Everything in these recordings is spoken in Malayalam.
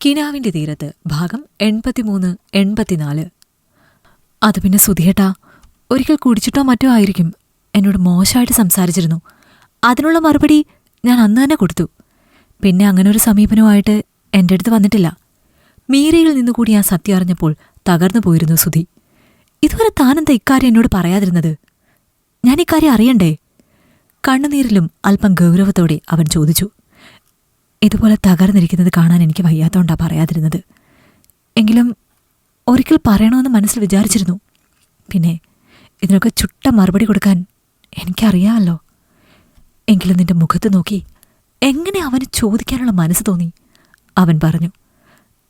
കിനാവിന്റെ തീരത്ത് ഭാഗം 83-84. അത് പിന്നെ സുധിയേട്ടാ, ഒരിക്കൽ കുടിച്ചിട്ടോ മറ്റോ ആയിരിക്കും എന്നോട് മോശമായിട്ട് സംസാരിച്ചിരുന്നു. അതിനുള്ള മറുപടി ഞാൻ അന്ന് തന്നെ കൊടുത്തു. പിന്നെ അങ്ങനൊരു സമീപനവുമായിട്ട് എൻ്റെ അടുത്ത് വന്നിട്ടില്ല. മീരയിൽ നിന്നുകൂടി ഞാൻ സത്യം അറിഞ്ഞപ്പോൾ തകർന്നു പോയിരുന്നു സുധി. ഇതുവരെ താനെന്താ ഇക്കാര്യം എന്നോട് പറയാതിരുന്നത്? ഞാൻ ഇക്കാര്യം അറിയണ്ടേ? കണ്ണുനീരിലും അല്പം ഗൗരവത്തോടെ അവൻ ചോദിച്ചു. ഇതുപോലെ തകർന്നിരിക്കുന്നത് കാണാൻ എനിക്ക് വയ്യാത്തോണ്ടാ പറയാതിരുന്നത്. എങ്കിലും ഒരിക്കൽ പറയണമെന്ന് മനസ്സിൽ വിചാരിച്ചിരുന്നു. പിന്നെ ഇതിനൊക്കെ ചുട്ട മറുപടി കൊടുക്കാൻ എനിക്കറിയാമല്ലോ. എങ്കിലും നിന്റെ മുഖത്ത് നോക്കി എങ്ങനെ അവന് ചോദിക്കാനുള്ള മനസ്സ് തോന്നി? അവൻ പറഞ്ഞു.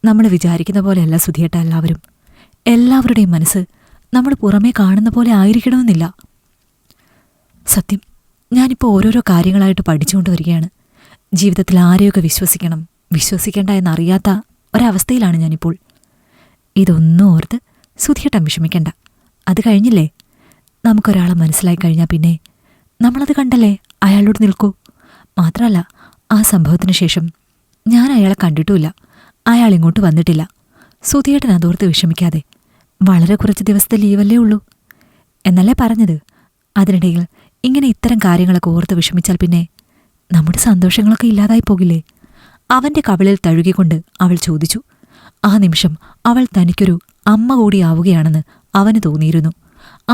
നമ്മൾ വിചാരിക്കുന്ന പോലെയല്ല സുധിയേട്ട എല്ലാവരും. എല്ലാവരുടെയും മനസ്സ് നമ്മൾ പുറമേ കാണുന്ന പോലെ ആയിരിക്കണമെന്നില്ല. സത്യം, ഞാനിപ്പോൾ ഓരോരോ കാര്യങ്ങളായിട്ട് പഠിച്ചുകൊണ്ട് വരികയാണ്. ജീവിതത്തിൽ ആരെയൊക്കെ വിശ്വസിക്കണം, വിശ്വസിക്കേണ്ട എന്നറിയാത്ത ഒരവസ്ഥയിലാണ് ഞാനിപ്പോൾ. ഇതൊന്നും ഓർത്ത് സുധിയേട്ടൻ വിഷമിക്കണ്ട. അത് കഴിഞ്ഞില്ലേ? നമുക്കൊരാളെ മനസ്സിലായി കഴിഞ്ഞാൽ പിന്നെ നമ്മളത് കണ്ടല്ലേ അയാളോട് നിൽക്കൂ. മാത്രമല്ല, ആ സംഭവത്തിന് ശേഷം ഞാൻ അയാളെ കണ്ടിട്ടുമില്ല. അയാൾ ഇങ്ങോട്ട് വന്നിട്ടില്ല. സുധിയേട്ടൻ അതോർത്ത് വിഷമിക്കാതെ. വളരെ കുറച്ച് ദിവസത്തെ ലീവല്ലേ ഉള്ളൂ എന്നല്ലേ പറഞ്ഞത്? അതിനിടയിൽ ഇങ്ങനെ ഇത്തരം കാര്യങ്ങളൊക്കെ ഓർത്ത് വിഷമിച്ചാൽ പിന്നെ നമ്മുടെ സന്തോഷങ്ങളൊക്കെ ഇല്ലാതായി പോകില്ലേ? അവന്റെ കവിളിൽ തഴുകിക്കൊണ്ട് അവൾ ചോദിച്ചു. ആ നിമിഷം അവൾ തനിക്കൊരു അമ്മ കൂടിയാവുകയാണെന്ന് അവന് തോന്നിയിരുന്നു.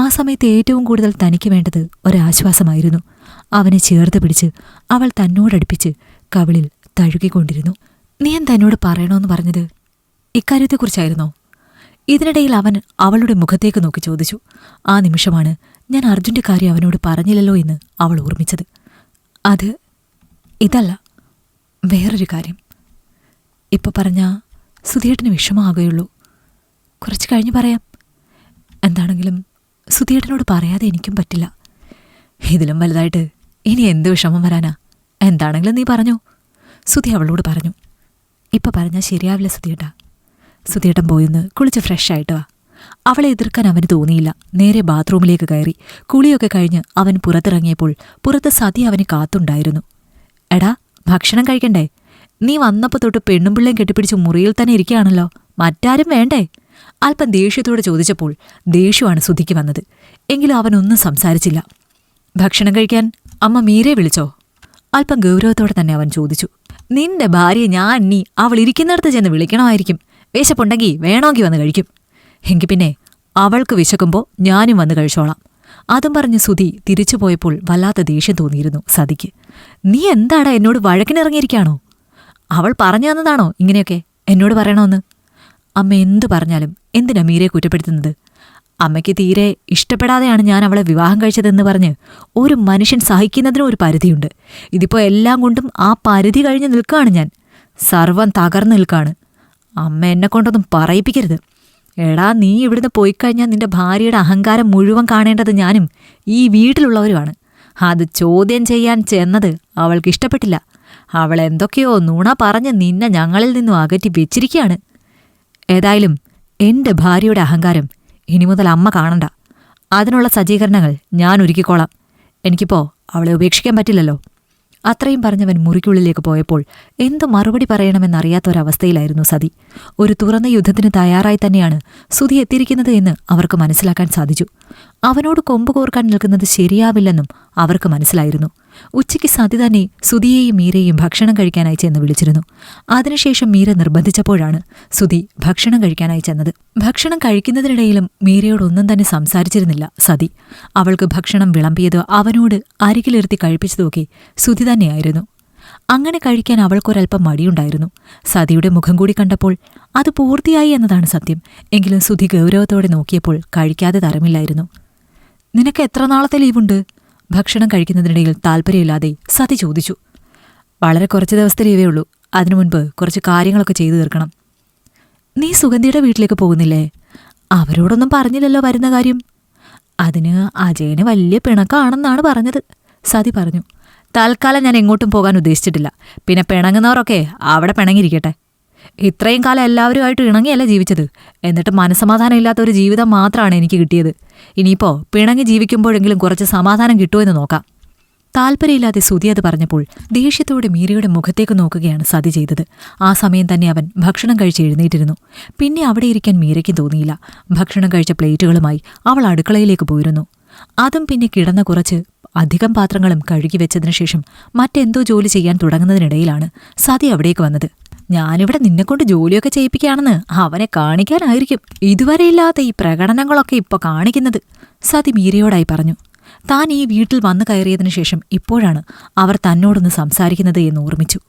ആ സമയത്ത് ഏറ്റവും കൂടുതൽ തനിക്ക് വേണ്ടത് ഒരാശ്വാസമായിരുന്നു. അവനെ ചേർത്ത് പിടിച്ച് അവൾ തന്നോടടുപ്പിച്ച് കവിളിൽ തഴുകിക്കൊണ്ടിരുന്നു. നീ തന്നോട് പറയണമെന്ന് പറഞ്ഞത് ഇക്കാര്യത്തെക്കുറിച്ചായിരുന്നോ? ഇതിനിടയിൽ അവൻ അവളുടെ മുഖത്തേക്ക് നോക്കി ചോദിച്ചു. ആ നിമിഷമാണ് ഞാൻ അർജുന്റെ കാര്യം അവനോട് പറഞ്ഞില്ലല്ലോ എന്ന് അവൾ ഓർമ്മിച്ചത്. അത് ഇതല്ല, വേറൊരു കാര്യം. ഇപ്പൊ പറഞ്ഞാൽ സുധിയേട്ടന് വിഷമമാകുകയുള്ളൂ. കുറച്ച് കഴിഞ്ഞ് പറയാം. എന്താണെങ്കിലും സുധിയേട്ടനോട് പറയാതെ എനിക്കും പറ്റില്ല. ഇതിലും വലുതായിട്ട് ഇനി എന്ത് വിഷമം വരാനാ? എന്താണെങ്കിലും നീ പറഞ്ഞോ. സുധി അവളോട് പറഞ്ഞു. ഇപ്പൊ പറഞ്ഞാൽ ശരിയാവില്ല സുധിയേട്ടാ. സുധിയേട്ടൻ പോയിന്ന് കുളിച്ച് ഫ്രഷായിട്ട് വാ. അവളെ എതിർക്കാൻ അവന് തോന്നിയില്ല. നേരെ ബാത്റൂമിലേക്ക് കയറി. കുളിയൊക്കെ കഴിഞ്ഞ് അവൻ പുറത്തിറങ്ങിയപ്പോൾ പുറത്ത് സതി അവനെ കാത്തുണ്ടായിരുന്നു. എടാ, ഭക്ഷണം കഴിക്കണ്ടേ? നീ വന്നപ്പോൾ തൊട്ട് പെണ്ണും പിള്ളേം കെട്ടിപ്പിടിച്ച് മുറിയിൽ തന്നെ ഇരിക്കുകയാണല്ലോ. മറ്റാരും വേണ്ടേ? അല്പം ദേഷ്യത്തോടെ ചോദിച്ചപ്പോൾ ദേഷ്യമാണ് സുധിക്ക് വന്നത്. എങ്കിലും അവനൊന്നും സംസാരിച്ചില്ല. ഭക്ഷണം കഴിക്കാൻ അമ്മ മീരയെ വിളിച്ചോ? അല്പം ഗൗരവത്തോടെ തന്നെ അവൻ ചോദിച്ചു. നിന്റെ ഭാര്യ ഞാൻ നീ അവൾ ഇരിക്കുന്നിടത്ത് ചെന്ന് വിളിക്കണമായിരിക്കും. വിശപ്പുണ്ടെങ്കിൽ വേണമെങ്കിൽ വന്ന് കഴിക്കും. എങ്കിൽ പിന്നെ അവൾക്ക് വിശക്കുമ്പോൾ ഞാനും വന്ന് കഴിച്ചോളാം. അതും പറഞ്ഞ് സുധി തിരിച്ചുപോയപ്പോൾ വല്ലാത്ത ദേഷ്യം തോന്നിയിരുന്നു സതിക്ക്. നീ എന്താടാ എന്നോട് വഴക്കിനിറങ്ങിയിരിക്കുകയാണോ? അവൾ പറഞ്ഞു തന്നതാണോ ഇങ്ങനെയൊക്കെ എന്നോട് പറയണമെന്ന്? അമ്മ എന്തു പറഞ്ഞാലും എന്തിനാ മീരയെ കുറ്റപ്പെടുത്തുന്നത്? അമ്മയ്ക്ക് തീരെ ഇഷ്ടപ്പെടാതെയാണ് ഞാൻ അവളെ വിവാഹം കഴിച്ചതെന്ന് പറഞ്ഞ് ഒരു മനുഷ്യൻ സഹിക്കുന്നതിനും ഒരു പരിധിയുണ്ട്. ഇതിപ്പോൾ എല്ലാം കൊണ്ടും ആ പരിധി കഴിഞ്ഞ് നിൽക്കുകയാണ് ഞാൻ. സർവം തകർന്നു നിൽക്കുകയാണ്. അമ്മ എന്നെക്കൊണ്ടൊന്നും പറയിപ്പിക്കരുത്. എടാ, നീ ഇവിടുന്ന് പോയിക്കഴിഞ്ഞാൽ നിന്റെ ഭാര്യയുടെ അഹങ്കാരം മുഴുവൻ കാണേണ്ടത് ഞാനും ഈ വീട്ടിലുള്ളവരുമാണ്. അത് ചോദ്യം ചെയ്യാൻ ചെന്നത് അവൾക്ക് ഇഷ്ടപ്പെട്ടില്ല. അവൾ എന്തൊക്കെയോ നുണ പറഞ്ഞ് നിന്നെ ഞങ്ങളിൽ നിന്നും അകറ്റി വെച്ചിരിക്കുകയാണ്. ഏതായാലും എൻ്റെ ഭാര്യയുടെ അഹങ്കാരം ഇനി മുതൽ അമ്മ കാണണ്ട. അതിനുള്ള സജ്ജീകരണങ്ങൾ ഞാൻ ഒരുക്കിക്കോളാം. എനിക്കിപ്പോൾ അവളെ ഉപേക്ഷിക്കാൻ പറ്റില്ലല്ലോ. അത്രയും പറഞ്ഞവൻ മുറിക്കുള്ളിലേക്ക് പോയപ്പോൾ എന്തു മറുപടി പറയണമെന്നറിയാത്തൊരവസ്ഥയിലായിരുന്നു സതി. ഒരു തുറന്ന യുദ്ധത്തിന് തയ്യാറായി തന്നെയാണ് സുധി എത്തിയിരിക്കുന്നത് എന്ന് അവർക്ക് മനസ്സിലാക്കാൻ സാധിച്ചു. അവനോട് കൊമ്പ് കോർക്കാൻ നിൽക്കുന്നത് ശരിയാവില്ലെന്നും അവർക്ക് മനസ്സിലായിരുന്നു. ഉച്ചയ്ക്ക് സതി തന്നെ സുധിയെയും മീരയെയും ഭക്ഷണം കഴിക്കാനായി ചെന്ന് വിളിച്ചിരുന്നു. അതിനുശേഷം മീര നിർബന്ധിച്ചപ്പോഴാണ് സുധി ഭക്ഷണം കഴിക്കാനായി ചെന്നത്. ഭക്ഷണം കഴിക്കുന്നതിനിടയിലും മീരയോടൊന്നും തന്നെ സംസാരിച്ചിരുന്നില്ല സതി. അവൾക്ക് ഭക്ഷണം വിളമ്പിയത് അവനോട് അരികിലിരുത്തി കഴിപ്പിച്ചതൊക്കെ സുധി തന്നെയായിരുന്നു. അങ്ങനെ കഴിക്കാൻ അവൾക്കൊരൽപ്പം മടിയുണ്ടായിരുന്നു. സതിയുടെ മുഖം കൂടി കണ്ടപ്പോൾ അത് പൂർത്തിയായി എന്നതാണ് സത്യം. എങ്കിലും സുധി ഗൗരവത്തോടെ നോക്കിയപ്പോൾ കഴിക്കാതെ തരമില്ലായിരുന്നു. നിനക്ക് എത്ര നാളത്തെ ലീവുണ്ട്? ഭക്ഷണം കഴിക്കുന്നതിനിടയിൽ താല്പര്യമില്ലാതെ സതി ചോദിച്ചു. വളരെ കുറച്ച് ദിവസത്തെ ലീവേ ഉള്ളൂ. അതിനു മുൻപ് കുറച്ച് കാര്യങ്ങളൊക്കെ ചെയ്തു തീർക്കണം. നീ സുഗന്ധിയുടെ വീട്ടിലേക്ക് പോകുന്നില്ലേ? അവരോടൊന്നും പറഞ്ഞില്ലല്ലോ വരുന്ന കാര്യം. അതിന് അജയന് വലിയ പിണക്കാണെന്നാണ് പറഞ്ഞത്, സതി പറഞ്ഞു. തൽക്കാലം ഞാൻ എങ്ങോട്ടും പോകാൻ ഉദ്ദേശിച്ചിട്ടില്ല. പിന്നെ പിണങ്ങുന്നവരൊക്കെ അവിടെ പിണങ്ങിയിരിക്കട്ടെ. ഇത്രയും കാലം എല്ലാവരുമായിട്ട് ഇണങ്ങിയല്ല ജീവിച്ചത്. എന്നിട്ട് മനസ്സമാധാനം ഇല്ലാത്ത ഒരു ജീവിതം മാത്രമാണ് എനിക്ക് കിട്ടിയത്. ഇനിയിപ്പോൾ പിണങ്ങി ജീവിക്കുമ്പോഴെങ്കിലും കുറച്ച് സമാധാനം കിട്ടുമെന്ന് നോക്കാം. താല്പര്യമില്ലാതെ സുധി അത് പറഞ്ഞപ്പോൾ ദേഷ്യത്തോടെ മീരയുടെ മുഖത്തേക്ക് നോക്കുകയാണ് സതി ചെയ്തത്. ആ സമയം തന്നെ അവൻ ഭക്ഷണം കഴിച്ച് എഴുന്നേറ്റിരുന്നു. പിന്നെ അവിടെ ഇരിക്കാൻ മീരയ്ക്ക് തോന്നിയില്ല. ഭക്ഷണം കഴിച്ച പ്ലേറ്റുകളുമായി അവൾ അടുക്കളയിലേക്ക് പോയിരുന്നു. അതും പിന്നെ കിടന്ന കുറച്ച് അധികം പാത്രങ്ങളും കഴുകി വെച്ചതിനു ശേഷം മറ്റെന്തോ ജോലി ചെയ്യാൻ തുടങ്ങുന്നതിനിടയിലാണ് സതി അവിടേക്ക് വന്നത്. ഞാനിവിടെ നിന്നെക്കൊണ്ട് ജോലിയൊക്കെ ചെയ്യിപ്പിക്കുകയാണെന്ന് അവനെ കാണിക്കാനായിരിക്കും ഇതുവരെയില്ലാത്ത ഈ പ്രകടനങ്ങളൊക്കെ ഇപ്പോൾ കാണിക്കുന്നത്, സതി മീരയോടായി പറഞ്ഞു. താൻ ഈ വീട്ടിൽ വന്നു കയറിയതിനു ശേഷം ഇപ്പോഴാണ് അവർ തന്നോടൊന്ന് സംസാരിക്കുന്നത് എന്ന് ഓർമ്മിച്ചു.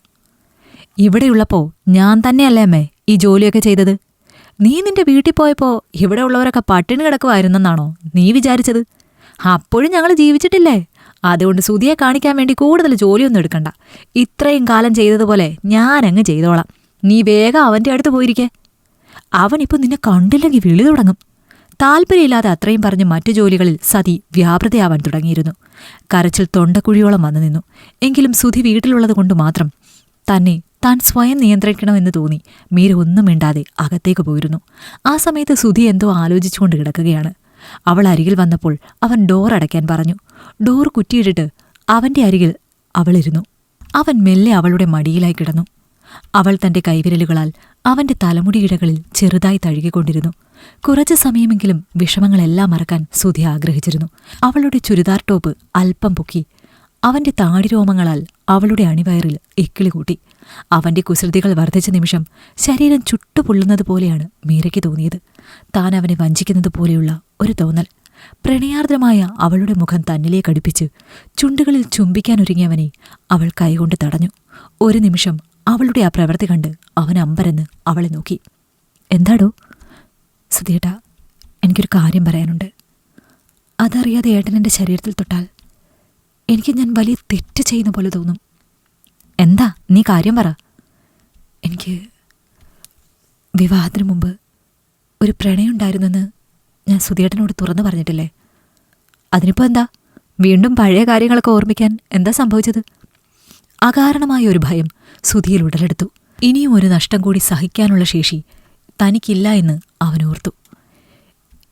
ഇവിടെയുള്ളപ്പോ ഞാൻ തന്നെയല്ലേ അമ്മേ ഈ ജോലിയൊക്കെ ചെയ്തത്? നീ നിന്റെ വീട്ടിൽ പോയപ്പോ ഇവിടെ ഉള്ളവരൊക്കെ പട്ടിണി കിടക്കുമായിരുന്നെന്നാണോ നീ വിചാരിച്ചത്? അപ്പോഴും ഞങ്ങൾ ജീവിച്ചിട്ടില്ലേ? അതുകൊണ്ട് സുധിയെ കാണിക്കാൻ വേണ്ടി കൂടുതൽ ജോലിയൊന്നും എടുക്കണ്ട. ഇത്രയും കാലം ചെയ്തതുപോലെ ഞാനങ്ങ് ചെയ്തോളാം. നീ വേഗം അവൻ്റെ അടുത്ത് പോയിരിക്കേ. അവനിപ്പോൾ നിന്നെ കണ്ടില്ലെങ്കിൽ വിളി തുടങ്ങും. താല്പര്യമില്ലാതെ അത്രയും പറഞ്ഞ് മറ്റു ജോലികളിൽ സതി വ്യാപൃതയാവാൻ തുടങ്ങിയിരുന്നു. കരച്ചിൽ തൊണ്ടക്കുഴിയോളം വന്നു നിന്നു. എങ്കിലും സുധി വീട്ടിലുള്ളത് കൊണ്ട് മാത്രം തന്നെ താൻ സ്വയം നിയന്ത്രിക്കണമെന്ന് തോന്നി മീര ഒന്നും മിണ്ടാതെ അകത്തേക്ക് പോയിരുന്നു. ആ സമയത്ത് സുധി എന്തോ ആലോചിച്ചുകൊണ്ട് കിടക്കുകയാണ്. അവൾ അരികിൽ വന്നപ്പോൾ അവൻ ഡോർ അടയ്ക്കാൻ പറഞ്ഞു. ഡോർ കുറ്റിയിട്ടിട്ട് അവന്റെ അരികിൽ അവളിരുന്നു. അവൻ മെല്ലെ അവളുടെ മടിയിലായി കിടന്നു. അവൾ തന്റെ കൈവിരലുകളാൽ അവന്റെ തലമുടിയിടകളിൽ ചെറുതായി തഴുകിക്കൊണ്ടിരുന്നു. കുറച്ചു സമയമെങ്കിലും വിഷമങ്ങളെല്ലാം മറക്കാൻ സുധി ആഗ്രഹിച്ചിരുന്നു. അവളുടെ ചുരിദാർ ടോപ്പ് അല്പം പൊക്കി അവന്റെ താടിരോമങ്ങളാൽ അവളുടെ അണിവയറിൽ ഇക്കിളി കൂട്ടി. അവന്റെ കുസൃതികൾ വർദ്ധിച്ച നിമിഷം ശരീരം ചുട്ടുപൊള്ളുന്നത് പോലെയാണ് മീരയ്ക്ക് തോന്നിയത്. താൻ അവനെ വഞ്ചിക്കുന്നത് പോലെയുള്ള ഒരു തോന്നൽ. പ്രണയാർദ്രമായ അവളുടെ മുഖം തന്നിലേക്കടുപ്പിച്ച് ചുണ്ടുകളിൽ ചുംബിക്കാനൊരുങ്ങിയവനെ അവൾ കൈകൊണ്ട് തടഞ്ഞു. ഒരു നിമിഷം അവളുടെ ആ പ്രവൃത്തി കണ്ട് അവൻ അമ്പരന്ന് അവളെ നോക്കി. എന്താടോ? സുധിയേട്ടാ, എനിക്കൊരു കാര്യം പറയാനുണ്ട്. അതറിയാതെ ഏട്ടനെൻ്റെ ശരീരത്തിൽ തൊട്ടാൽ എനിക്ക് ഞാൻ വലിയ തെറ്റ് ചെയ്യുന്ന പോലെ തോന്നും. എന്താ നീ കാര്യം പറ. എനിക്ക് വിവാഹത്തിന് മുമ്പ് ഒരു പ്രണയമുണ്ടായിരുന്നെന്ന് ഞാൻ സുധിയേട്ടനോട് തുറന്നു പറഞ്ഞിട്ടില്ലേ? അതിനിപ്പോൾ എന്താ? വീണ്ടും പഴയ കാര്യങ്ങളൊക്കെ ഓർമ്മിക്കാൻ എന്താ സംഭവിച്ചത്? അകാരണമായ ഒരു ഭയം സുധിയിൽ ഉടലെടുത്തു. ഇനിയും ഒരു നഷ്ടം കൂടി സഹിക്കാനുള്ള ശേഷി തനിക്കില്ല എന്ന് അവനോർത്തു.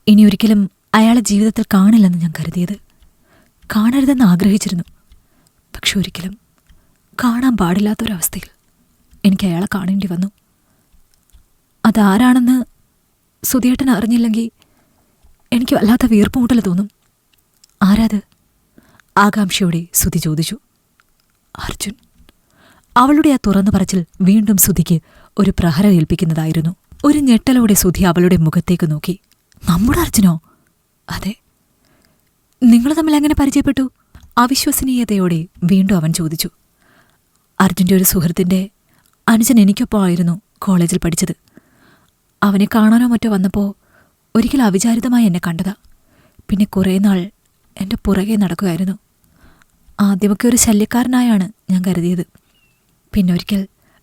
ഇനിയൊരിക്കലും അയാളെ ജീവിതത്തിൽ കാണില്ലെന്ന് ഞാൻ കരുതിയത്. കാണരുതെന്ന് ആഗ്രഹിച്ചിരുന്നു. പക്ഷെ ഒരിക്കലും കാണാൻ പാടില്ലാത്തൊരവസ്ഥയിൽ എനിക്ക് അയാളെ കാണേണ്ടി വന്നു. അതാരാണെന്ന് സുധിയേട്ടൻ അറിഞ്ഞില്ലെങ്കിൽ എനിക്ക് വല്ലാത്ത വീർപ്പുമുട്ടൽ തോന്നും. ആരാത്? ആകാംക്ഷയോടെ സുധി ചോദിച്ചു. അർജുൻ. അവളുടെ ആ തുറന്നു പറച്ചിൽ വീണ്ടും സുധിക്ക് ഒരു പ്രഹരം ഏൽപ്പിക്കുന്നതായിരുന്നു. ഒരു ഞെട്ടലോടെ സുധി അവളുടെ മുഖത്തേക്ക് നോക്കി. നമ്മുടെ അർജുനോ? അതെ. നിങ്ങൾ തമ്മിൽ എങ്ങനെ പരിചയപ്പെട്ടു? അവിശ്വസനീയതയോടെ വീണ്ടും അവൻ ചോദിച്ചു. അർജുൻ്റെ ഒരു സുഹൃത്തിൻ്റെ അനുജൻ എനിക്കൊപ്പമായിരുന്നു കോളേജിൽ പഠിച്ചത്. അവനെ കാണാനോ മറ്റോ വന്നപ്പോൾ ഒരിക്കൽ അവിചാരിതമായി എന്നെ കണ്ടതാ. പിന്നെ കുറേ നാൾ എൻ്റെ പുറകെ നടക്കുകയായിരുന്നു. ആദ്യമൊക്കെ ഒരു ശല്യക്കാരനായാണ് ഞാൻ കരുതിയത്. പിന്നെ ഒരിക്കൽ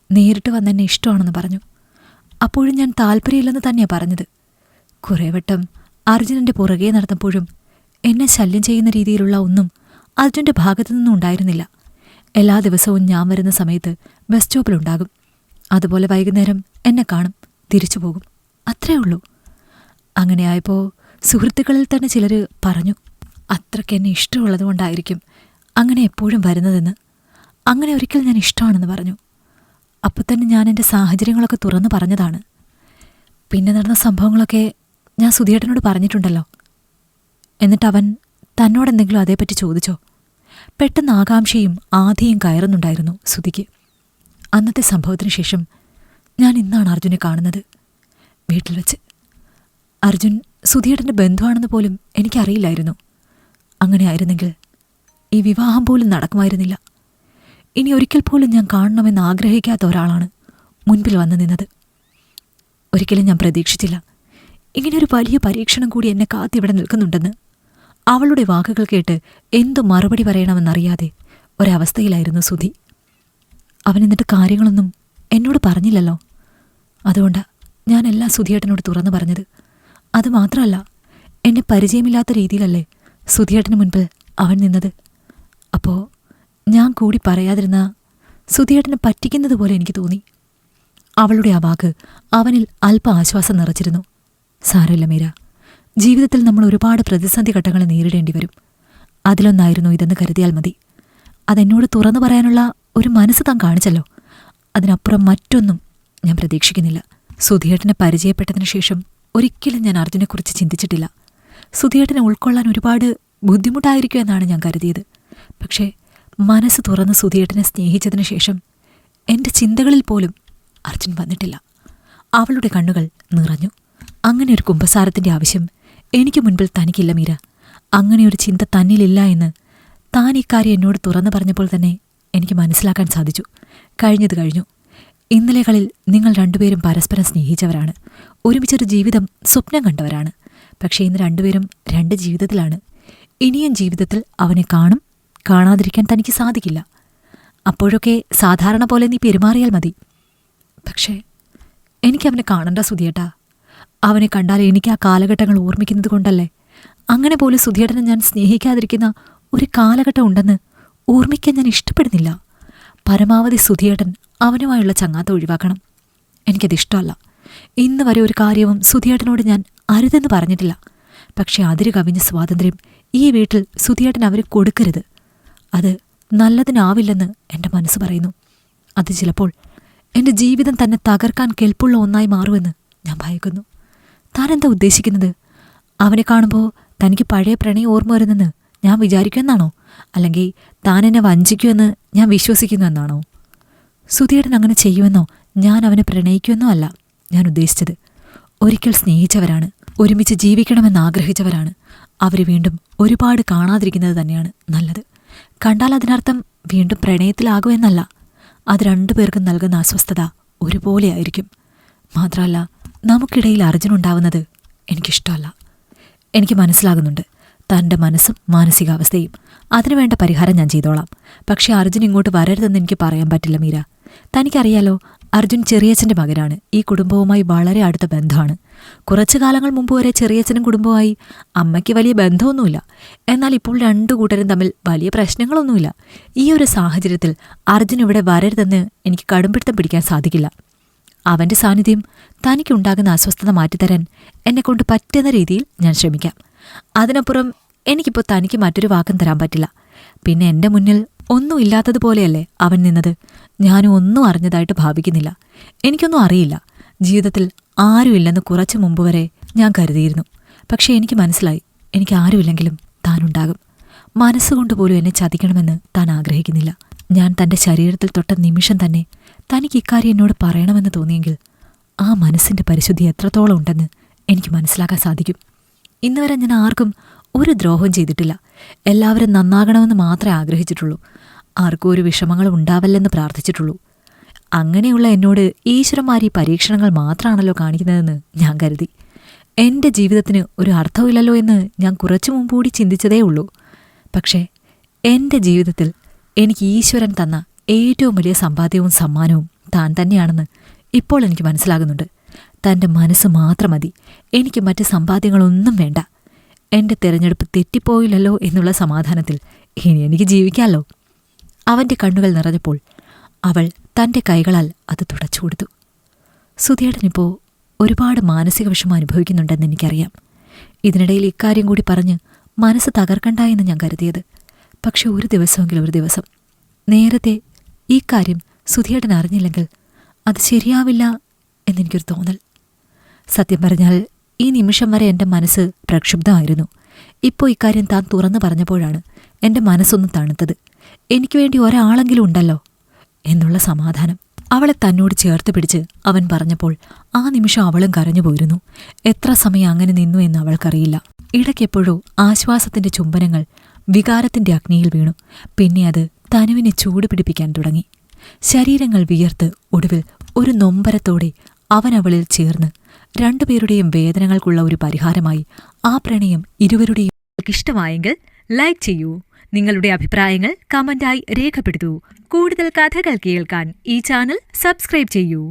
നേരിട്ട് വന്നെന്നെ ഇഷ്ടമാണെന്ന് പറഞ്ഞു. അപ്പോഴും ഞാൻ താല്പര്യമില്ലെന്ന് തന്നെയാണ് പറഞ്ഞത്. കുറേ വട്ടം അർജുനൻ്റെ പുറകെ നടന്നപ്പോഴും എന്നെ ശല്യം ചെയ്യുന്ന രീതിയിലുള്ള ഒന്നും അർജുൻ്റെ ഭാഗത്തു നിന്നും ഉണ്ടായിരുന്നില്ല. എല്ലാ ദിവസവും ഞാൻ വരുന്ന സമയത്ത് ബസ് സ്റ്റോപ്പിലുണ്ടാകും. അതുപോലെ വൈകുന്നേരം എന്നെ കാണും, തിരിച്ചു പോകും. അത്രേ ഉള്ളൂ. അങ്ങനെയായപ്പോൾ സുഹൃത്തുക്കളിൽ തന്നെ ചിലർ പറഞ്ഞു അത്രയ്ക്ക് എന്നെ ഇഷ്ടമുള്ളതുകൊണ്ടായിരിക്കും അങ്ങനെ എപ്പോഴും വരുന്നതെന്ന്. അങ്ങനെ ഒരിക്കൽ ഞാൻ ഇഷ്ടമാണെന്ന് പറഞ്ഞു. അപ്പോൾ തന്നെ ഞാൻ എൻ്റെ സാഹചര്യങ്ങളൊക്കെ തുറന്നു പറഞ്ഞതാണ്. പിന്നെ നടന്ന സംഭവങ്ങളൊക്കെ ഞാൻ സുധിയേട്ടനോട് പറഞ്ഞിട്ടുണ്ടല്ലോ. എന്നിട്ട് അവൻ തന്നോടെന്തെങ്കിലും അതേപ്പറ്റി ചോദിച്ചോ? പെട്ടെന്ന് ആകാംക്ഷയും ആധിയും കയറുന്നുണ്ടായിരുന്നു സുധിക്ക്. അന്നത്തെ സംഭവത്തിന് ശേഷം ഞാൻ ഇന്നാണ് അർജുനെ കാണുന്നത്, വീട്ടിൽ വെച്ച്. അർജുൻ സുധിയേട്ടൻ്റെ ബന്ധുവാണെന്ന് പോലും എനിക്കറിയില്ലായിരുന്നു. അങ്ങനെ ആയിരുന്നെങ്കിൽ ഈ വിവാഹം പോലും നടക്കുമായിരുന്നില്ല. ഇനി ഒരിക്കൽ പോലും ഞാൻ കാണണമെന്ന് ആഗ്രഹിക്കാത്ത ഒരാളാണ് മുൻപിൽ വന്നു നിന്നത്. ഒരിക്കലും ഞാൻ പ്രതീക്ഷിച്ചില്ല ഇങ്ങനെയൊരു വലിയ പരീക്ഷണം കൂടി എന്നെ കാത്തിവിടെ നിൽക്കുന്നുണ്ടെന്ന്. അവളുടെ വാക്കുകൾ കേട്ട് എന്തു മറുപടി പറയണമെന്നറിയാതെ ഒരവസ്ഥയിലായിരുന്നു സുധി. അവൻ എന്നിട്ട് കാര്യങ്ങളൊന്നും എന്നോട് പറഞ്ഞില്ലല്ലോ. അതുകൊണ്ടാണ് ഞാനെല്ലാം സുധിയേട്ടനോട് തുറന്നു പറഞ്ഞത്. അതുമാത്രമല്ല, എന്നെ പരിചയമില്ലാത്ത രീതിയിലല്ലേ സുധിയേട്ടന് മുൻപിൽ അവൻ നിന്നത്. അപ്പോൾ ഞാൻ കൂടി പറയാതിരുന്ന സുധിയേട്ടനെ പറ്റിക്കുന്നത് പോലെ എനിക്ക് തോന്നി. അവളുടെ ആ വാക്ക് അവനിൽ അല്പ ആശ്വാസം നിറച്ചിരുന്നു. സാരമില്ല മീര, ജീവിതത്തിൽ നമ്മൾ ഒരുപാട് പ്രതിസന്ധി ഘട്ടങ്ങളെ നേരിടേണ്ടി വരും. അതിലൊന്നായിരുന്നു ഇതെന്ന് കരുതിയാൽ മതി. അതെന്നോട് തുറന്നു പറയാനുള്ള ഒരു മനസ്സ് താൻ കാണിച്ചല്ലോ. അതിനപ്പുറം മറ്റൊന്നും ഞാൻ പ്രതീക്ഷിക്കുന്നില്ല. സുധിയേട്ടനെ പരിചയപ്പെട്ടതിനു ശേഷം ഒരിക്കലും ഞാൻ അർജുനെക്കുറിച്ച് ചിന്തിച്ചിട്ടില്ല. സുധിയേട്ടനെ ഉൾക്കൊള്ളാൻ ഒരുപാട് ബുദ്ധിമുട്ടായിരിക്കുമെന്നാണ് ഞാൻ കരുതിയത്. പക്ഷേ മനസ്സ് തുറന്ന് സുധിയേട്ടനെ സ്നേഹിച്ചതിനു ശേഷം എൻ്റെ ചിന്തകളിൽ പോലും അർജുൻ വന്നിട്ടില്ല. അവളുടെ കണ്ണുകൾ നിറഞ്ഞു. അങ്ങനെ ഒരു കുമ്പസാരത്തിൻ്റെ ആവശ്യം എനിക്ക് മുൻപിൽ തനിക്കില്ല മീര. അങ്ങനെയൊരു ചിന്ത തന്നിലില്ല എന്ന് താൻ ഇക്കാര്യം എന്നോട് തുറന്നു പറഞ്ഞപ്പോൾ തന്നെ എനിക്ക് മനസ്സിലാക്കാൻ സാധിച്ചു. കഴിഞ്ഞത് കഴിഞ്ഞു. ഇന്നലെകളിൽ നിങ്ങൾ രണ്ടുപേരും പരസ്പരം സ്നേഹിച്ചവരാണ്. ഒരുമിച്ചൊരു ജീവിതം സ്വപ്നം കണ്ടവരാണ്. പക്ഷേ ഇന്ന് രണ്ടുപേരും രണ്ട് ജീവിതത്തിലാണ്. ഇനിയും ജീവിതത്തിൽ അവനെ കാണും, കാണാതിരിക്കാൻ തനിക്ക് സാധിക്കില്ല. അപ്പോഴൊക്കെ സാധാരണ പോലെ നീ പെരുമാറിയാൽ മതി. പക്ഷേ എനിക്കവനെ കാണണ്ട സുധിയേട്ടാ. അവനെ കണ്ടാൽ എനിക്ക് ആ കാലഘട്ടങ്ങൾ ഓർമ്മിക്കുന്നത് കൊണ്ടല്ലേ. അങ്ങനെ പോലും സുധിയേട്ടനെ ഞാൻ സ്നേഹിക്കാതിരിക്കുന്ന ഒരു കാലഘട്ടം ഉണ്ടെന്ന് ഓർമ്മിക്കാൻ ഞാൻ ഇഷ്ടപ്പെടുന്നില്ല. പരമാവധി സുധിയേട്ടൻ അവനുമായുള്ള ചങ്ങാത്തം ഒഴിവാക്കണം. എനിക്കതിഷ്ടമല്ല. ഇന്ന് വരെ ഒരു കാര്യവും സുധിയേട്ടനോട് ഞാൻ അരുതെന്ന് പറഞ്ഞിട്ടില്ല. പക്ഷെ അതിര് കവിഞ്ഞ സ്വാതന്ത്ര്യം ഈ വീട്ടിൽ സുധിയേട്ടൻ അവർ കൊടുക്കരുത്. അത് നല്ലതിനാവില്ലെന്ന് എൻ്റെ മനസ്സ് പറയുന്നു. അത് ചിലപ്പോൾ എൻ്റെ ജീവിതം തന്നെ തകർക്കാൻ കെൽപ്പുള്ള ഒന്നായി മാറുമെന്ന് ഞാൻ ഭയക്കുന്നു. താനെന്താ ഉദ്ദേശിക്കുന്നത്? അവനെ കാണുമ്പോൾ തനിക്ക് പഴയ പ്രണയം ഓർമ്മ വരുന്നെന്ന് ഞാൻ വിചാരിക്കുമെന്നാണോ? അല്ലെങ്കിൽ താൻ എന്നെ വഞ്ചിക്കുമെന്ന് ഞാൻ വിശ്വസിക്കുന്നു എന്നാണോ? സുധിയേട്ടൻ അങ്ങനെ ചെയ്യുമെന്നോ ഞാൻ അവനെ പ്രണയിക്കുമെന്നോ അല്ല ഞാൻ ഉദ്ദേശിച്ചത്. ഒരിക്കൽ സ്നേഹിച്ചവരാണ്, ഒരുമിച്ച് ജീവിക്കണമെന്ന് ആഗ്രഹിച്ചവരാണ്. അവർ വീണ്ടും ഒരുപാട് കാണാതിരിക്കുന്നത് തന്നെയാണ് നല്ലത്. കണ്ടാൽ അതിനർത്ഥം വീണ്ടും പ്രണയത്തിലാകുമെന്നല്ല. അത് രണ്ടുപേർക്കും നൽകുന്ന അസ്വസ്ഥത ഒരുപോലെയായിരിക്കും. മാത്രമല്ല, നമുക്കിടയിൽ അർജുനുണ്ടാവുന്നത് എനിക്കിഷ്ടമല്ല. എനിക്ക് മനസ്സിലാകുന്നുണ്ട് തൻ്റെ മനസ്സും മാനസികാവസ്ഥയും. അതിനുവേണ്ട പരിഹാരം ഞാൻ ചെയ്തോളാം. പക്ഷെ അർജുൻ ഇങ്ങോട്ട് വരരുതെന്ന് എനിക്ക് പറയാൻ പറ്റില്ല മീര. തനിക്കറിയാലോ, അർജുൻ ചെറിയച്ഛൻ്റെ മകനാണ്. ഈ കുടുംബവുമായി വളരെ അടുത്ത ബന്ധമാണ്. കുറച്ചു കാലങ്ങൾ മുമ്പ് വരെ ചെറിയച്ഛനും കുടുംബവുമായി അമ്മയ്ക്ക് വലിയ ബന്ധമൊന്നുമില്ല. എന്നാൽ ഇപ്പോൾ രണ്ടു കൂട്ടരും തമ്മിൽ വലിയ പ്രശ്നങ്ങളൊന്നുമില്ല. ഈ ഒരു സാഹചര്യത്തിൽ അർജുൻ ഇവിടെ വരരുതെന്ന് എനിക്ക് കടുംപിടുത്തം പിടിക്കാൻ സാധിക്കില്ല. അവൻ്റെ സാന്നിധ്യം തനിക്കുണ്ടാകുന്ന അസ്വസ്ഥത മാറ്റിത്തരാൻ എന്നെക്കൊണ്ട് പറ്റുന്ന രീതിയിൽ ഞാൻ ശ്രമിക്കാം. അതിനപ്പുറം എനിക്കിപ്പോൾ തനിക്ക് മറ്റൊരു വാക്കും തരാൻ പറ്റില്ല. പിന്നെ എൻ്റെ മുന്നിൽ ഒന്നും ഇല്ലാത്തതുപോലെയല്ലേ അവൻ നിന്നത്. ഞാനും ഒന്നും അറിഞ്ഞതായിട്ട് ഭാവിക്കുന്നില്ല. എനിക്കൊന്നും അറിയില്ല. ജീവിതത്തിൽ ആരുമില്ലെന്ന് കുറച്ചു മുമ്പ് വരെ ഞാൻ കരുതിയിരുന്നു. പക്ഷേ എനിക്ക് മനസ്സിലായി, എനിക്ക് ആരുമില്ലെങ്കിലും താനുണ്ടാകും. മനസ്സുകൊണ്ട് പോലും എന്നെ ചതിക്കണമെന്ന് താൻ ആഗ്രഹിക്കുന്നില്ല. ഞാൻ തൻ്റെ ശരീരത്തിൽ തൊട്ട നിമിഷം തന്നെ തനിക്ക് ഇക്കാര്യം എന്നോട് പറയണമെന്ന് തോന്നിയെങ്കിൽ ആ മനസ്സിൻ്റെ പരിശുദ്ധി എത്രത്തോളം ഉണ്ടെന്ന് എനിക്ക് മനസ്സിലാക്കാൻ സാധിക്കും. ഇന്നുവരെ ഞാൻ ആർക്കും ഒരു ദ്രോഹവും ചെയ്തിട്ടില്ല. എല്ലാവരും നന്നാകണമെന്ന് മാത്രമേ ആഗ്രഹിച്ചിട്ടുള്ളൂ. ആർക്കും ഒരു വിഷമങ്ങളും ഉണ്ടാവല്ലെന്ന് പ്രാർത്ഥിച്ചിട്ടുള്ളൂ. അങ്ങനെയുള്ള എന്നോട് ഈശ്വരന്മാർ ഈ പരീക്ഷണങ്ങൾ മാത്രമാണല്ലോ കാണിക്കുന്നതെന്ന് ഞാൻ കരുതി. എൻ്റെ ജീവിതത്തിന് ഒരു അർത്ഥമില്ലല്ലോ എന്ന് ഞാൻ കുറച്ചു മുമ്പ് കൂടി ചിന്തിച്ചതേ ഉള്ളൂ. പക്ഷേ എൻ്റെ ജീവിതത്തിൽ എനിക്ക് ഈശ്വരൻ തന്ന ഏറ്റവും വലിയ സമ്പാദ്യവും സമ്മാനവും താൻ തന്നെയാണെന്ന് ഇപ്പോൾ എനിക്ക് മനസ്സിലാകുന്നുണ്ട്. തൻ്റെ മനസ്സ് മാത്രം മതി. എനിക്ക് മറ്റ് സമ്പാദ്യങ്ങളൊന്നും വേണ്ട. എൻ്റെ തിരഞ്ഞെടുപ്പ് തെറ്റിപ്പോയില്ലല്ലോ എന്നുള്ള സമാധാനത്തിൽ ഇനി എനിക്ക് ജീവിക്കാമല്ലോ. അവൻ്റെ കണ്ണുകൾ നിറഞ്ഞപ്പോൾ അവൾ തൻ്റെ കൈകളാൽ അത് തുടച്ചുകൊടുത്തു. സുധിയേട്ടനിപ്പോൾ ഒരുപാട് മാനസിക വിഷമം അനുഭവിക്കുന്നുണ്ടെന്ന് എനിക്കറിയാം. ഇതിനിടയിൽ ഇക്കാര്യം കൂടി പറഞ്ഞ് മനസ്സ് തകർക്കണ്ട എന്ന് ഞാൻ കരുതിയത്. പക്ഷെ ഒരു ദിവസമെങ്കിലും ഒരു ദിവസം നേരത്തെ ഈ കാര്യം സുധിയേട്ടൻ അറിഞ്ഞില്ലെങ്കിൽ അത് ശരിയാവില്ല എന്നെനിക്കൊരു തോന്നൽ. സത്യം പറഞ്ഞാൽ ഈ നിമിഷം വരെ എൻ്റെ മനസ്സ് പ്രക്ഷുബ്ധമായിരുന്നു. ഇപ്പോൾ ഇക്കാര്യം താൻ തുറന്നു പറഞ്ഞപ്പോഴാണ് എൻ്റെ മനസ്സൊന്ന് തണുത്തത്. എനിക്ക് വേണ്ടി ഒരാളെങ്കിലും ഉണ്ടല്ലോ എന്നുള്ള സമാധാനം. അവളെ തന്നോട് ചേർത്ത് പിടിച്ച് അവൻ പറഞ്ഞപ്പോൾ ആ നിമിഷം അവളും കരഞ്ഞുപോയിരുന്നു. എത്ര സമയം അങ്ങനെ നിന്നു എന്ന് അവൾക്കറിയില്ല. ഇടയ്ക്കെപ്പോഴോ ആശ്വാസത്തിന്റെ ചുംബനങ്ങൾ വികാരത്തിന്റെ അഗ്നിയിൽ വീണു. പിന്നെ അത് തനുവിനെ ചൂട് പിടിപ്പിക്കാൻ തുടങ്ങി. ശരീരങ്ങൾ വിയർത്ത് ഒടുവിൽ ഒരു നൊമ്പരത്തോടെ അവൻ അവളിൽ ചേർന്ന് രണ്ടുപേരുടെയും വേദനകൾക്കുള്ള ഒരു പരിഹാരമായി ആ പ്രണയം ഇരുവരുടെയും ഇഷ്ടമായെങ്കിൽ ലൈക്ക് ചെയ്യൂ. നിങ്ങളുടെ അഭിപ്രായങ്ങൾ കമന്റായി രേഖപ്പെടുത്തൂ. കൂടുതൽ കഥകൾ കേൾക്കാൻ ഈ ചാനൽ സബ്സ്ക്രൈബ് ചെയ്യൂ.